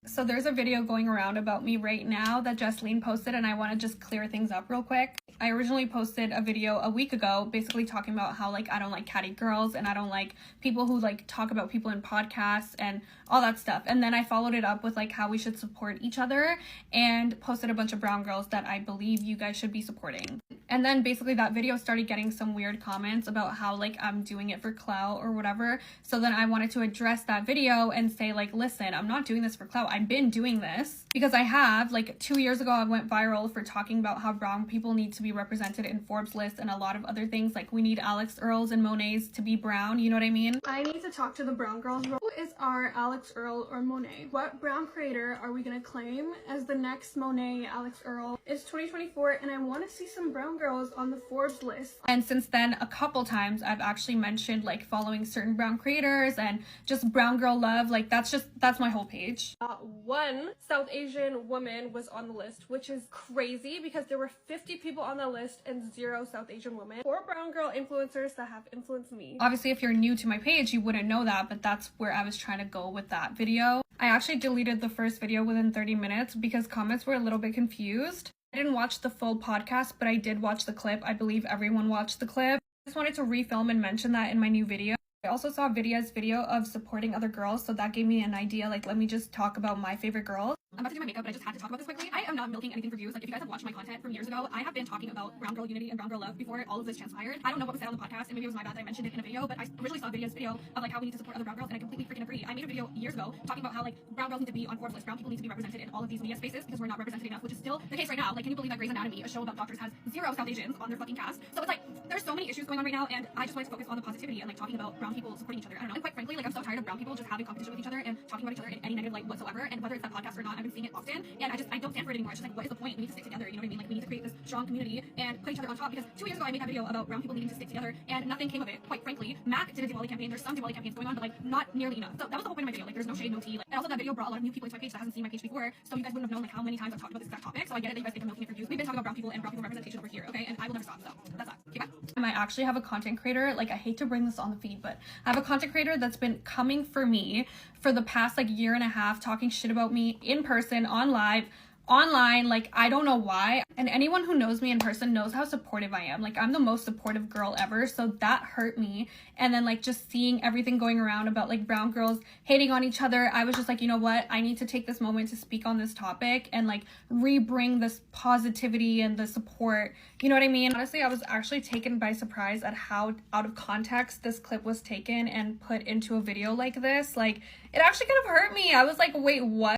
So there's a video going around about me right now that Jesslyn posted, and I want to just clear things up real quick. I originally posted a video a week ago basically talking about how I don't like catty girls and I don't like people who talk about people in podcasts and all that stuff. And then I followed it up with how we should support each other and posted a bunch of brown girls that I believe you guys should be supporting. And then basically that video started getting some weird comments about how I'm doing it for clout or whatever. So then I wanted to address that video and say listen, I'm not doing this for clout. I've been doing this because I have 2 years ago I went viral for talking about how brown people need to be represented in Forbes list and a lot of other things. We need Alex Earls and Monets to be brown, you know what I mean? I need to talk to the brown girls. Who is our Alex Earl or Monet? What brown creator are we gonna claim as the next Monet, Alex Earl? It's 2024 and I want to see some brown girls on the Forbes list. And since then, a couple times I've actually mentioned following certain brown creators and just brown girl love. That's my whole page. One South Asian woman was on the list, which is crazy because there were 50 people on the list and 0 South Asian women. 4 brown girl influencers that have influenced me. Obviously, if you're new to my page, you wouldn't know that, but that's where I was trying to go with that video. I actually deleted the first video within 30 minutes because comments were a little bit confused. I didn't watch the full podcast, but I did watch the clip. I believe everyone watched the clip. I just wanted to refilm and mention that in my new video. I also saw Vidya's video of supporting other girls, so that gave me an idea, let me just talk about my favorite girls. I'm about to do my makeup, but I just had to talk about this quickly. I am not milking anything for views. If you guys have watched my content from years ago, I have been talking about brown girl unity and brown girl love before all of this transpired. I don't know what was said on the podcast, and maybe it was my bad that I mentioned it in a video, but I originally saw Vidya's video of how we need to support other brown girls, and I completely freaking agree. I made a video years ago talking about how brown girls need to be on Forbes list. Brown people need to be represented in all of these media spaces because we're not represented enough, which is still the case right now. Can you believe that Grey's Anatomy, a show about doctors, has 0 South Asians on their fucking cast? So it's there's so many issues going on right now, and I just wanted to focus on the positivity and talking about brown people supporting each other. I don't know. And quite frankly, I'm so tired of brown people just having competition with each other and talking about each other in any negative light whatsoever. And whether it's that podcast or not, I've been seeing it often, and I don't stand for it anymore. It's just what is the point? We need to stick together. You know what I mean? We need to create this strong community and put each other on top. Because 2 years ago, I made that video about brown people needing to stick together, and nothing came of it. Quite frankly, Mac did a Diwali campaign. There's some Diwali campaigns going on, but not nearly enough. So that was the whole point of my video. There's no shade, no tea. And also that video brought a lot of new people into my page that hasn't seen my page before, so you guys wouldn't have known how many times I've talked about this exact topic. So I get it that you guys think I'm milking it for views. We've been talking about brown people and brown people representation over here, okay? And I will never stop. So that's that. Okay, bye. I might actually have a content creator. I hate to bring this on the feed, but I have a content creator that's been coming for me for the past year and a half, talking shit about me in person, on live, online. I don't know why. And anyone who knows me in person knows how supportive I am. I'm the most supportive girl ever, so that hurt me. And then just seeing everything going around about brown girls hating on each other, I was just you know what, I need to take this moment to speak on this topic and re-bring this positivity and the support, you know what I mean? Honestly, I was actually taken by surprise at how out of context this clip was taken and put into a video like this. It actually kind of hurt me. I was wait, what?